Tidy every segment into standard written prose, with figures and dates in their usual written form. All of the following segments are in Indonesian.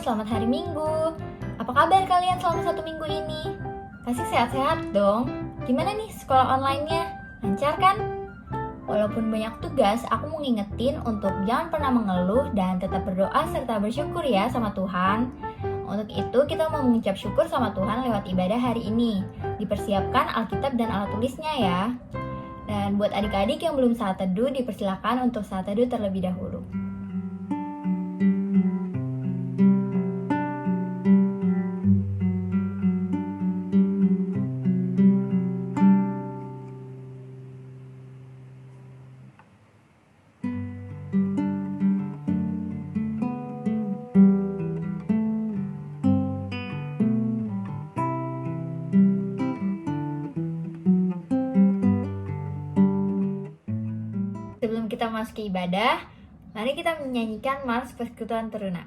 selamat hari Minggu. Apa kabar kalian selama 1 minggu ini? Pasti sehat-sehat dong. Gimana nih sekolah online-nya? Lancar kan? Walaupun banyak tugas, aku mau ngingetin untuk jangan pernah mengeluh dan tetap berdoa serta bersyukur ya sama Tuhan. Untuk itu kita mau mengucap syukur sama Tuhan lewat ibadah hari ini. Dipersiapkan Alkitab dan alat tulisnya ya. Dan buat adik-adik yang belum saat teduh, dipersilakan untuk saat teduh terlebih dahulu. Sebelum kita masuk ke ibadah, mari kita menyanyikan Mars Persekutuan Teruna.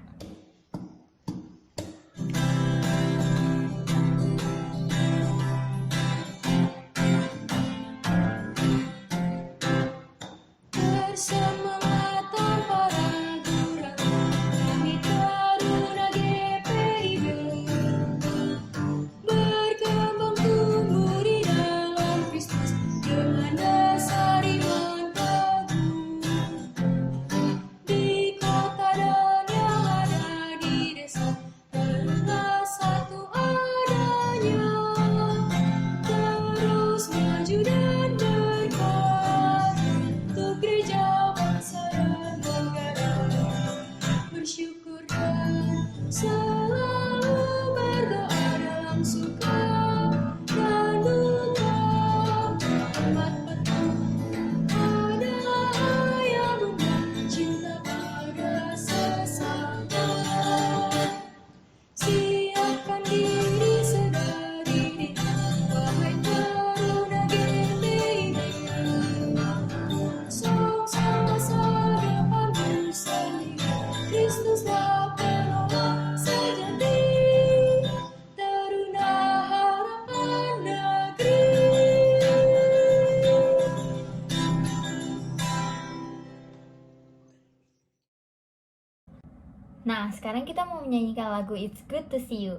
Nah, sekarang kita mau menyanyikan lagu It's Good to See You.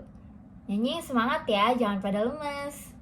Nyanyi semangat ya, jangan pada lemes.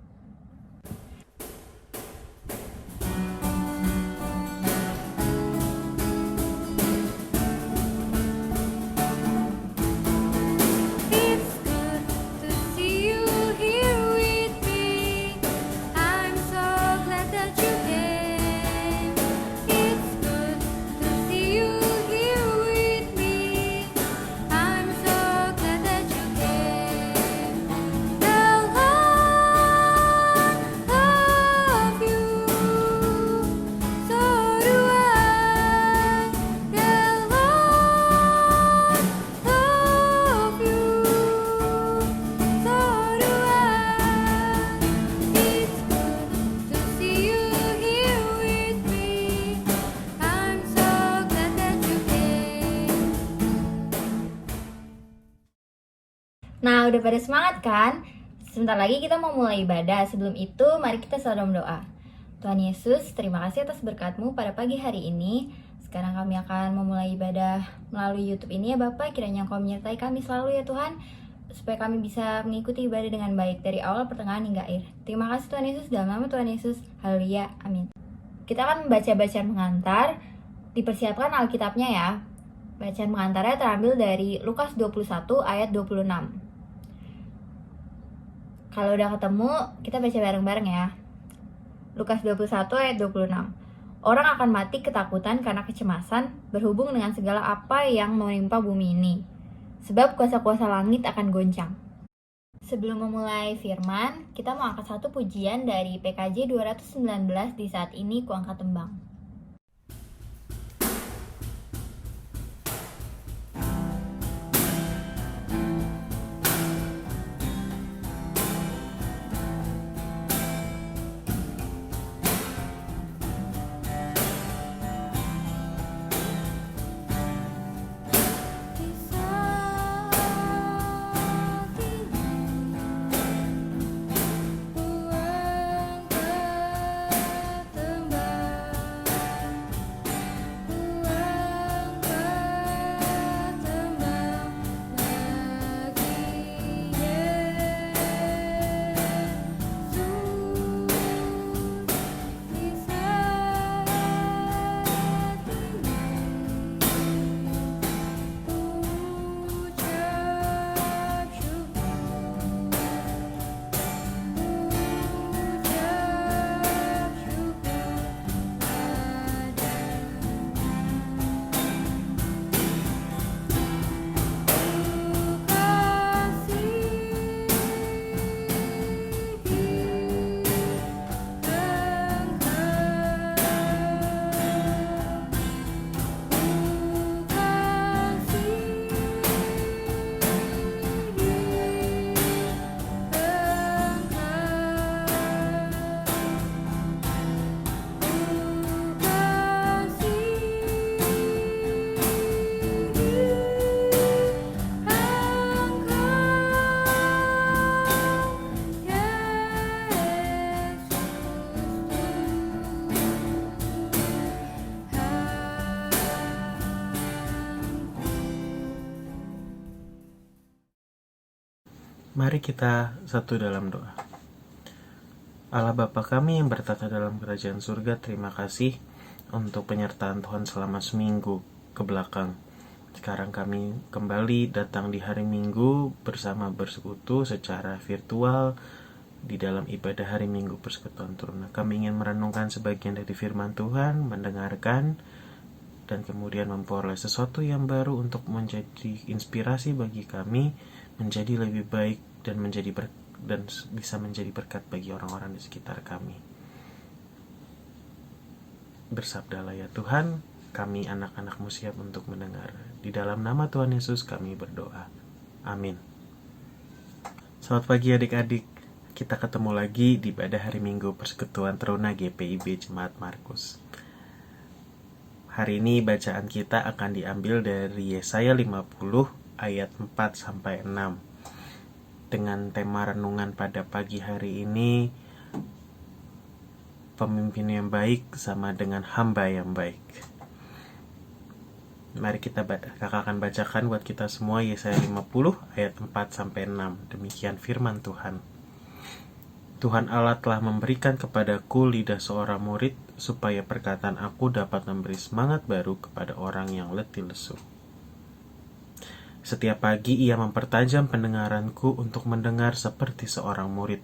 Nah, udah pada semangat kan? Sebentar lagi kita mau mulai ibadah. Sebelum itu, mari kita salam doa. Tuhan Yesus, terima kasih atas berkat-Mu pada pagi hari ini. Sekarang kami akan memulai ibadah melalui YouTube ini ya Bapak. Kiranya Engkau menyertai kami selalu ya Tuhan, supaya kami bisa mengikuti ibadah dengan baik dari awal, pertengahan, hingga akhir. Terima kasih Tuhan Yesus, dalam nama Tuhan Yesus. Haleluya, amin. Kita akan membaca bacaan pengantar. Dipersiapkan Alkitabnya ya. Bacaan pengantarnya terambil dari Lukas 21 ayat 26. Kalau udah ketemu, kita baca bareng-bareng ya. Lukas 21 ayat 26. Orang akan mati ketakutan karena kecemasan berhubung dengan segala apa yang menimpa bumi ini. Sebab kuasa-kuasa langit akan goncang. Sebelum memulai firman, kita mau angkat satu pujian dari PKJ 219 di saat ini kuangkat tembang. Mari kita satu dalam doa. Allah Bapa kami yang bertata dalam kerajaan surga, terima kasih untuk penyertaan Tuhan selama seminggu ke belakang. Sekarang kami kembali datang di hari Minggu bersama bersekutu secara virtual di dalam ibadah hari Minggu Persekutuan Teruna. Kami ingin merenungkan sebagian dari firman Tuhan, mendengarkan, dan kemudian memperoleh sesuatu yang baru untuk menjadi inspirasi bagi kami menjadi lebih baik dan bisa menjadi berkat bagi orang-orang di sekitar kami. Bersabdalah ya Tuhan, kami anak-anak-Mu siap untuk mendengar. Di dalam nama Tuhan Yesus kami berdoa. Amin. Selamat pagi adik-adik. Kita ketemu lagi di ibadah hari Minggu Persekutuan Teruna GPIB Jemaat Markus. Hari ini bacaan kita akan diambil dari Yesaya 50 ayat 4-6. Dengan tema renungan pada pagi hari ini, pemimpin yang baik sama dengan hamba yang baik. Mari kakak akan bacakan buat kita semua Yesaya 50 ayat 4-6. Demikian firman Tuhan. Tuhan Allah telah memberikan kepadaku lidah seorang murid, supaya perkataan aku dapat memberi semangat baru kepada orang yang letih lesu. Setiap pagi ia mempertajam pendengaranku untuk mendengar seperti seorang murid.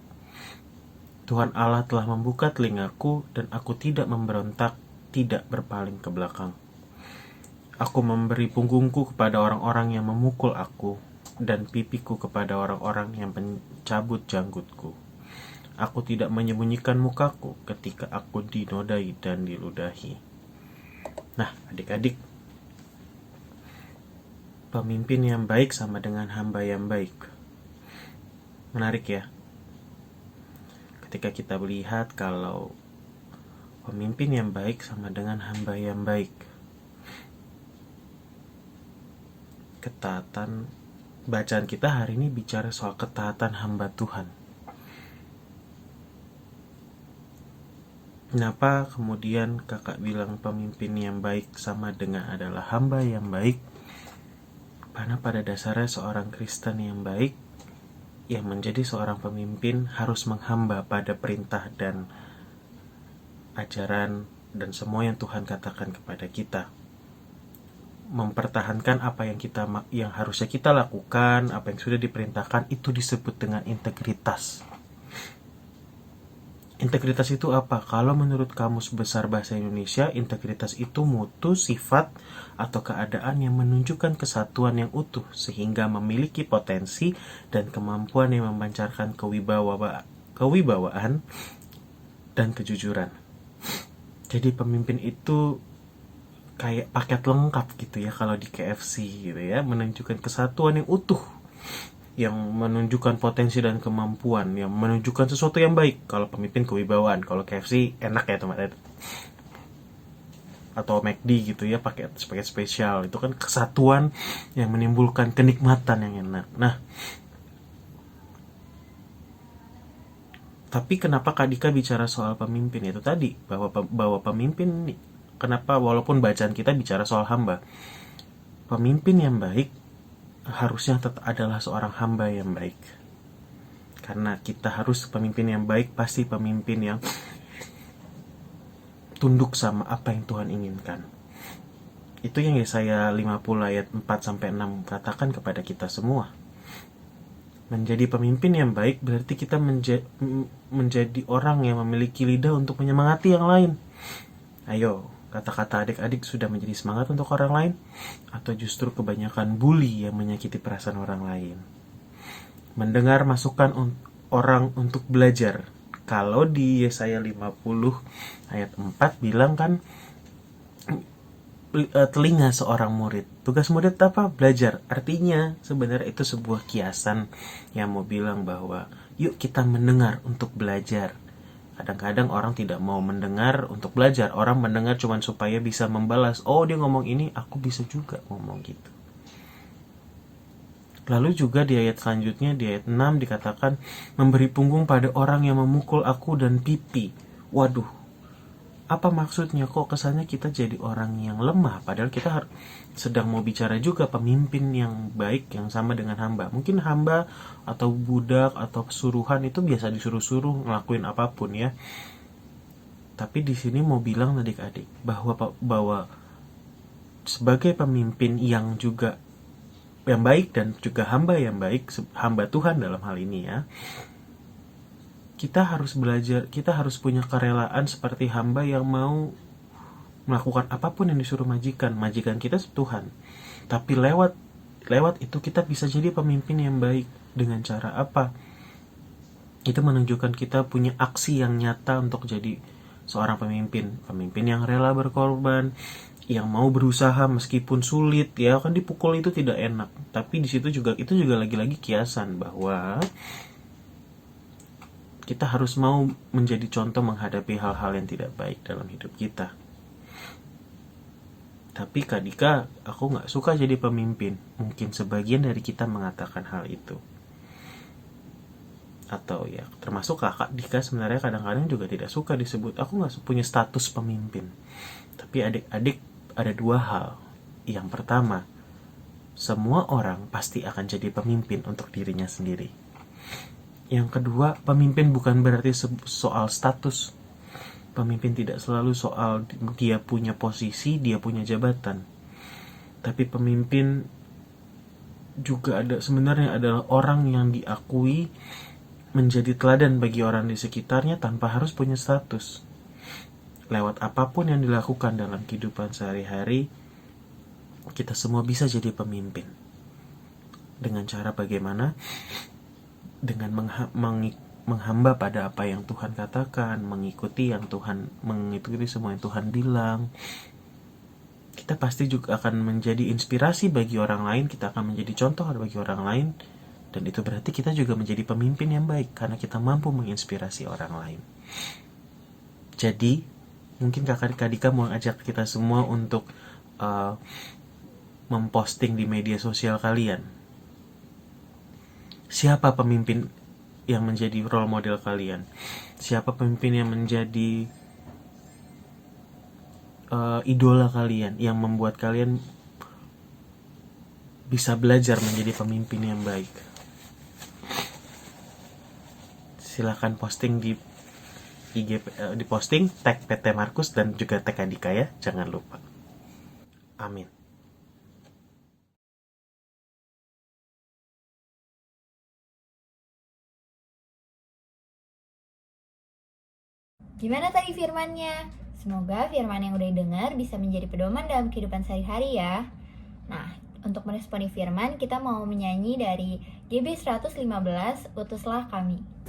Tuhan Allah telah membuka telingaku, dan aku tidak memberontak, tidak berpaling ke belakang. Aku memberi punggungku kepada orang-orang yang memukul aku, dan pipiku kepada orang-orang yang mencabut janggutku. Aku tidak menyembunyikan mukaku ketika aku dinodai dan diludahi. Nah, adik-adik, pemimpin yang baik sama dengan hamba yang baik. Menarik ya. Ketika kita melihat kalau pemimpin yang baik sama dengan hamba yang baik. Ketaatan, bacaan kita hari ini bicara soal ketaatan hamba Tuhan. Kenapa kemudian kakak bilang pemimpin yang baik sama dengan adalah hamba yang baik? Karena pada dasarnya seorang Kristen yang baik, yang menjadi seorang pemimpin harus menghamba pada perintah dan ajaran dan semua yang Tuhan katakan kepada kita. Mempertahankan apa yang harusnya kita lakukan, apa yang sudah diperintahkan, itu disebut dengan integritas. Integritas itu apa? Kalau menurut Kamus Besar Bahasa Indonesia, integritas itu mutu, sifat, atau keadaan yang menunjukkan kesatuan yang utuh, sehingga memiliki potensi dan kemampuan yang memancarkan kewibawaan dan kejujuran. Jadi pemimpin itu kayak paket lengkap gitu ya kalau di KFC gitu ya, menunjukkan kesatuan yang utuh, yang menunjukkan potensi dan kemampuan, yang menunjukkan sesuatu yang baik. Kalau pemimpin kewibawaan, kalau KFC enak ya teman-teman, atau McD gitu ya, pakai spesial, itu kan kesatuan yang menimbulkan kenikmatan yang enak. Nah, tapi kenapa Kak Dika bicara soal pemimpin itu tadi, bahwa pemimpin, kenapa walaupun bacaan kita bicara soal hamba, pemimpin yang baik harusnya tetap adalah seorang hamba yang baik. Karena kita harus pemimpin yang baik, pasti pemimpin yang tunduk sama apa yang Tuhan inginkan. Itu yang Yesaya 50 ayat 4-6 katakan kepada kita semua. Menjadi pemimpin yang baik berarti kita menjadi orang yang memiliki lidah untuk menyemangati yang lain. Ayo, kata-kata adik-adik sudah menjadi semangat untuk orang lain? Atau justru kebanyakan bully yang menyakiti perasaan orang lain? Mendengar masukan orang untuk belajar. Kalau di Yesaya 50 ayat 4 bilang kan, telinga seorang murid. Tugas murid apa? Belajar. Artinya sebenarnya itu sebuah kiasan yang mau bilang bahwa yuk kita mendengar untuk belajar. Kadang-kadang orang tidak mau mendengar untuk belajar. Orang mendengar cuma supaya bisa membalas. Oh, dia ngomong ini, aku bisa juga ngomong gitu. Lalu juga di ayat selanjutnya, di ayat 6 dikatakan, memberi punggung pada orang yang memukul aku dan pipi. Waduh, Apa maksudnya? Kok kesannya kita jadi orang yang lemah, padahal kita sedang mau bicara juga pemimpin yang baik yang sama dengan hamba. Mungkin hamba atau budak atau suruhan itu biasa disuruh-suruh ngelakuin apapun ya. Tapi di sini mau bilang adik-adik bahwa sebagai pemimpin yang juga yang baik dan juga hamba yang baik, hamba Tuhan dalam hal ini ya, kita harus belajar, kita harus punya kerelaan seperti hamba yang mau melakukan apapun yang disuruh majikan kita Tuhan. Tapi lewat itu kita bisa jadi pemimpin yang baik. Dengan cara apa? Itu menunjukkan kita punya aksi yang nyata untuk jadi seorang pemimpin yang rela berkorban, yang mau berusaha meskipun sulit ya, kan dipukul itu tidak enak. Tapi di situ juga lagi-lagi kiasan bahwa kita harus mau menjadi contoh menghadapi hal-hal yang tidak baik dalam hidup kita. Tapi Kak Dika, aku gak suka jadi pemimpin. Mungkin sebagian dari kita mengatakan hal itu. Atau ya, termasuk Kak Dika sebenarnya kadang-kadang juga tidak suka disebut, aku gak punya status pemimpin. Tapi adik-adik, ada dua hal. Yang pertama, semua orang pasti akan jadi pemimpin untuk dirinya sendiri. Yang kedua, pemimpin bukan berarti soal status. Pemimpin tidak selalu soal dia punya posisi, dia punya jabatan. Tapi pemimpin juga sebenarnya adalah orang yang diakui menjadi teladan bagi orang di sekitarnya tanpa harus punya status. Lewat apapun yang dilakukan dalam kehidupan sehari-hari, kita semua bisa jadi pemimpin. Dengan cara bagaimana? Dengan menghamba pada apa yang Tuhan katakan, mengikuti semua yang Tuhan bilang. Kita pasti juga akan menjadi inspirasi bagi orang lain, kita akan menjadi contoh bagi orang lain, dan itu berarti kita juga menjadi pemimpin yang baik karena kita mampu menginspirasi orang lain. Jadi mungkin Kak Dika mau ajak kita semua untuk memposting di media sosial kalian, siapa pemimpin yang menjadi role model kalian? Siapa pemimpin yang menjadi idola kalian, yang membuat kalian bisa belajar menjadi pemimpin yang baik? Silakan posting di IG, di posting tag PT Markus dan juga tag Adika ya, jangan lupa. Amin. Gimana tadi firmannya? Semoga firman yang udah didengar bisa menjadi pedoman dalam kehidupan sehari-hari ya. Nah, untuk meresponi firman, kita mau menyanyi dari GB 115, Utuslah Kami.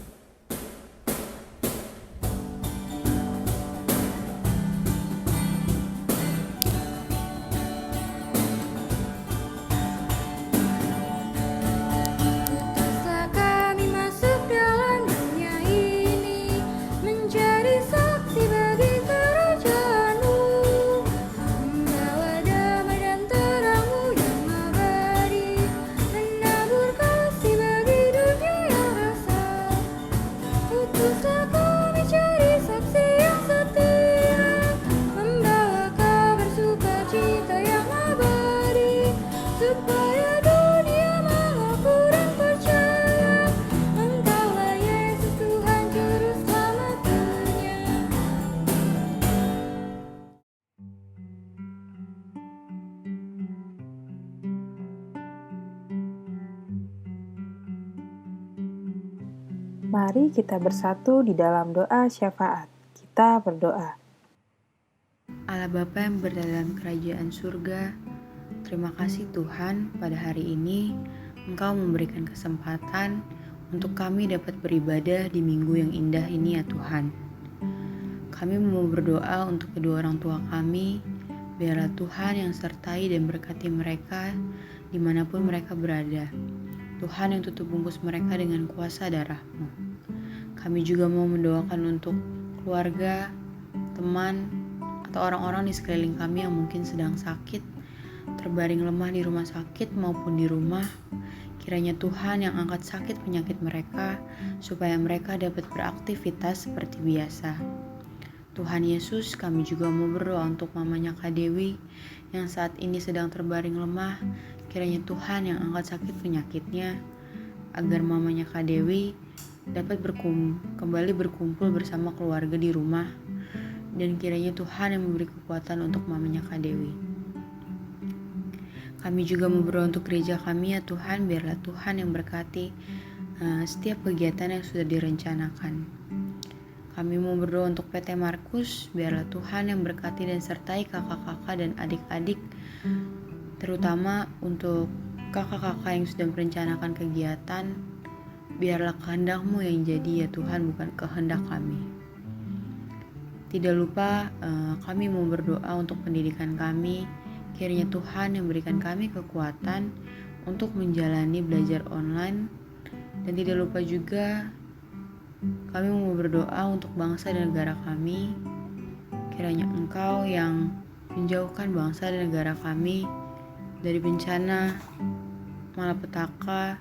Mari kita bersatu di dalam doa syafaat. Kita berdoa. Allah Bapa yang berada dalam kerajaan surga, terima kasih Tuhan, pada hari ini Engkau memberikan kesempatan untuk kami dapat beribadah di minggu yang indah ini ya Tuhan. Kami mau berdoa untuk kedua orang tua kami, biarlah Tuhan yang sertai dan berkati mereka dimanapun mereka berada. Tuhan yang tutup bungkus mereka dengan kuasa darah-Mu. Kami juga mau mendoakan untuk keluarga, teman, atau orang-orang di sekeliling kami yang mungkin sedang sakit, terbaring lemah di rumah sakit maupun di rumah. Kiranya Tuhan yang angkat sakit penyakit mereka, supaya mereka dapat beraktivitas seperti biasa. Tuhan Yesus, kami juga mau berdoa untuk mamanya Kak Dewi yang saat ini sedang terbaring lemah. Kiranya Tuhan yang angkat sakit penyakitnya, agar mamanya Kak Dewi dapat kembali berkumpul bersama keluarga di rumah. Dan kiranya Tuhan yang memberi kekuatan untuk mamanya Kak Dewi. Kami juga mau berdoa untuk gereja kami ya Tuhan, biarlah Tuhan yang berkati setiap kegiatan yang sudah direncanakan. Kami mau berdoa untuk PT Markus, biarlah Tuhan yang berkati dan sertai kakak-kakak dan adik-adik, terutama untuk kakak-kakak yang sudah merencanakan kegiatan, biarlah kehendak-Mu yang jadi ya Tuhan, bukan kehendak kami. Tidak lupa kami mau berdoa untuk pendidikan kami, kiranya Tuhan yang berikan kami kekuatan untuk menjalani belajar online, dan tidak lupa juga kami mau berdoa untuk bangsa dan negara kami, kiranya Engkau yang menjauhkan bangsa dan negara kami dari bencana, malapetaka,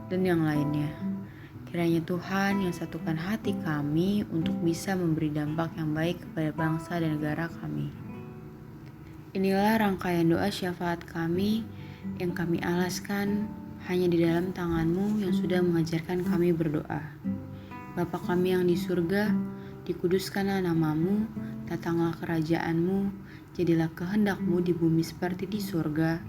dan yang lainnya. Kiranya Tuhan yang satukan hati kami untuk bisa memberi dampak yang baik kepada bangsa dan negara kami. Inilah rangkaian doa syafaat kami yang kami alaskan hanya di dalam tangan-Mu yang sudah mengajarkan kami berdoa. Bapa kami yang di surga, dikuduskanlah nama-Mu, datanglah kerajaan-Mu, jadilah kehendak-Mu di bumi seperti di surga.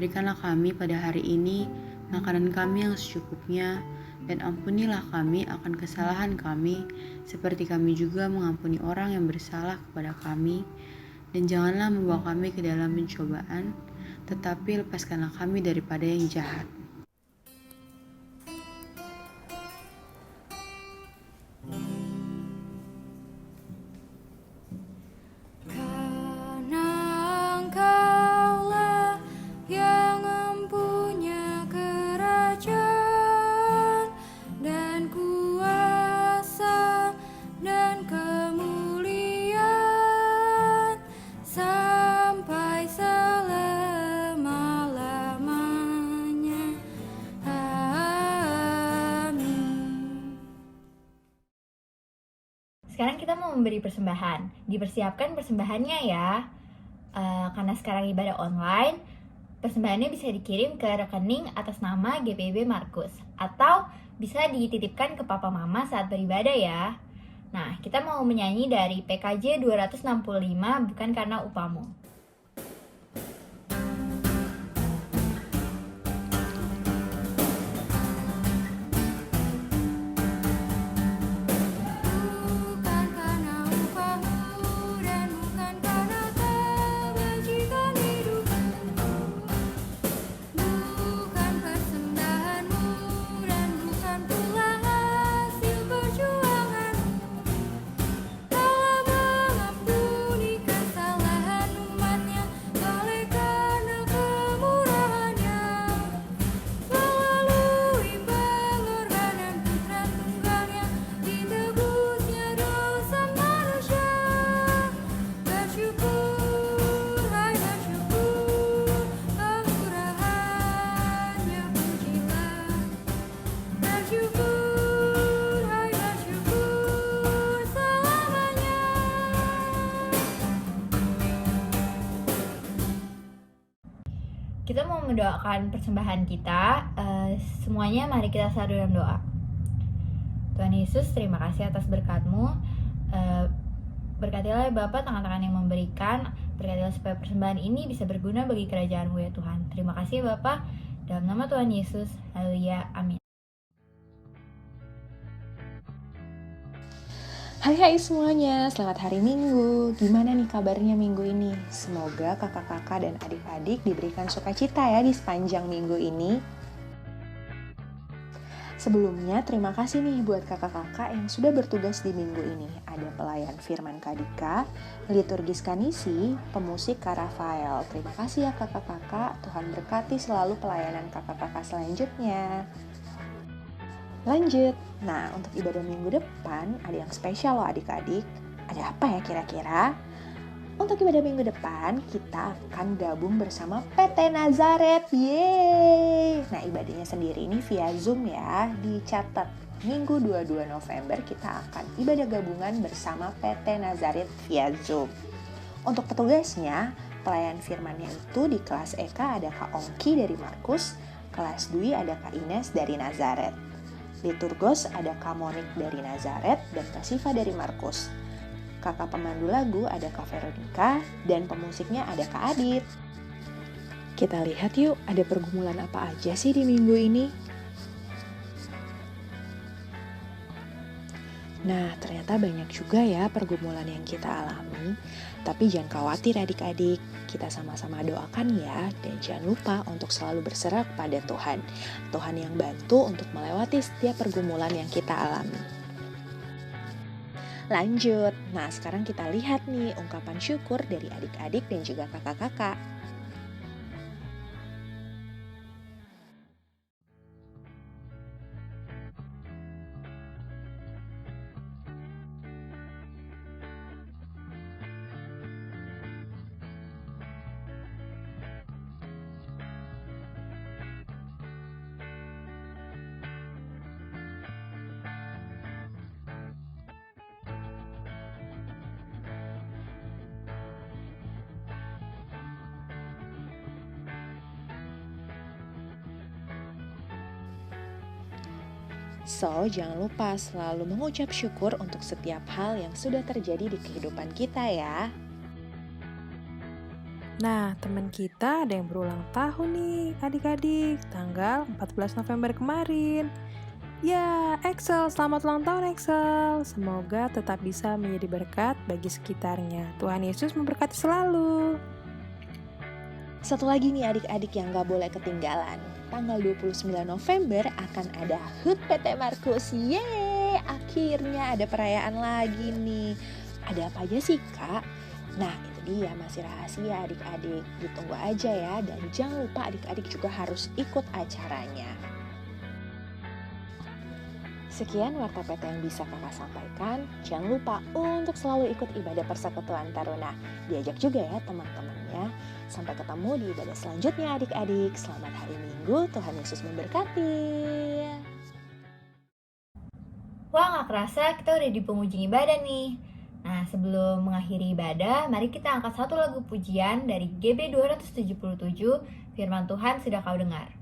Berikanlah kami pada hari ini makanan kami yang secukupnya, dan ampunilah kami akan kesalahan kami, seperti kami juga mengampuni orang yang bersalah kepada kami. Dan janganlah membawa kami ke dalam pencobaan, tetapi lepaskanlah kami daripada yang jahat. Sekarang kita mau memberi persembahan. Dipersiapkan persembahannya ya. Karena sekarang ibadah online, persembahannya bisa dikirim ke rekening atas nama GPIB Markus. Atau bisa dititipkan ke papa mama saat beribadah ya. Nah, kita mau menyanyi dari PKJ 265, Bukan Karena Upamu. Kita mau mendoakan persembahan kita. Semuanya mari kita satu dalam doa. Tuhan Yesus, terima kasih atas berkat-Mu. Berkatilah Bapa tangan-tangan yang memberikan. Berkatilah supaya persembahan ini bisa berguna bagi kerajaan-Mu ya Tuhan. Terima kasih Bapa. Dalam nama Tuhan Yesus. Haleluya. Amin. Hai semuanya, selamat hari Minggu. Gimana nih kabarnya minggu ini? Semoga kakak-kakak dan adik-adik diberikan sukacita ya di sepanjang minggu ini. Sebelumnya, terima kasih nih buat kakak-kakak yang sudah bertugas di minggu ini. Ada pelayan Firman Kadika, liturgis Kanisi, pemusik Kak Rafael. Terima kasih ya kakak-kakak, Tuhan berkati selalu pelayanan kakak-kakak selanjutnya. Lanjut, nah untuk ibadah minggu depan ada yang spesial loh adik-adik. Ada apa ya kira-kira? Untuk ibadah minggu depan kita akan gabung bersama PT Nazaret. Yeay! Nah ibadahnya sendiri ini via Zoom ya, dicatat Minggu 22 November kita akan ibadah gabungan bersama PT Nazaret via Zoom. Untuk petugasnya, pelayan firmannya itu di kelas EK ada Kak Ongki dari Markus, kelas Dwi ada Kak Ines dari Nazaret. Liturgos ada Kak Monik dari Nazaret dan Kak Siva dari Markus. Kakak pemandu lagu ada Kak Veronica dan pemusiknya ada Kak Adit. Kita lihat yuk ada pergumulan apa aja sih di minggu ini. Nah, ternyata banyak juga ya pergumulan yang kita alami. Tapi jangan khawatir adik-adik, kita sama-sama doakan ya. Dan jangan lupa untuk selalu berserah kepada Tuhan. Tuhan yang bantu untuk melewati setiap pergumulan yang kita alami. Lanjut, nah sekarang kita lihat nih ungkapan syukur dari adik-adik dan juga kakak-kakak. So, jangan lupa selalu mengucap syukur untuk setiap hal yang sudah terjadi di kehidupan kita ya. Nah, teman kita ada yang berulang tahun nih, adik-adik, tanggal 14 November kemarin. Ya, Excel, selamat ulang tahun Excel. Semoga tetap bisa menjadi berkat bagi sekitarnya. Tuhan Yesus memberkati selalu. Satu lagi nih adik-adik yang gak boleh ketinggalan. Tanggal 29 November akan ada HUT PT Markus. Yeay, akhirnya ada perayaan lagi nih. Ada apa aja sih Kak? Nah itu dia masih rahasia adik-adik. Ditunggu aja ya dan jangan lupa adik-adik juga harus ikut acaranya. Sekian Warta PT yang bisa kakak sampaikan. Jangan lupa untuk selalu ikut ibadah Persekutuan Taruna. Diajak juga ya teman-temannya. Sampai ketemu di ibadah selanjutnya adik-adik. Selamat hari Minggu, Tuhan Yesus memberkati. Wah, gak kerasa kita udah di penghujung ibadah nih. Nah, sebelum mengakhiri ibadah, mari kita angkat satu lagu pujian dari GB 277, Firman Tuhan sudah kau dengar.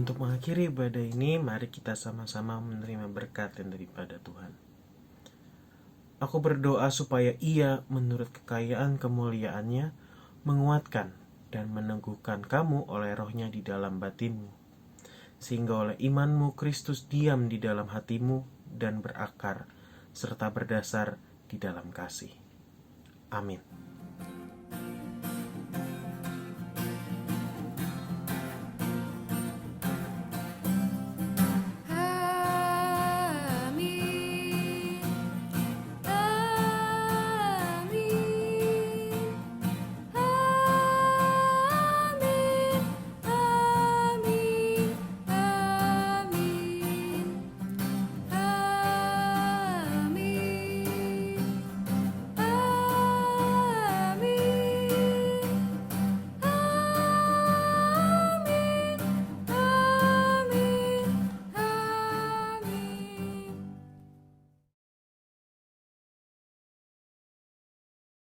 Untuk mengakhiri ibadah ini, mari kita sama-sama menerima berkat yang daripada Tuhan. Aku berdoa supaya Ia, menurut kekayaan kemuliaannya, menguatkan dan meneguhkan kamu oleh rohnya di dalam batinmu, sehingga oleh imanmu Kristus diam di dalam hatimu dan berakar, serta berdasar di dalam kasih. Amin.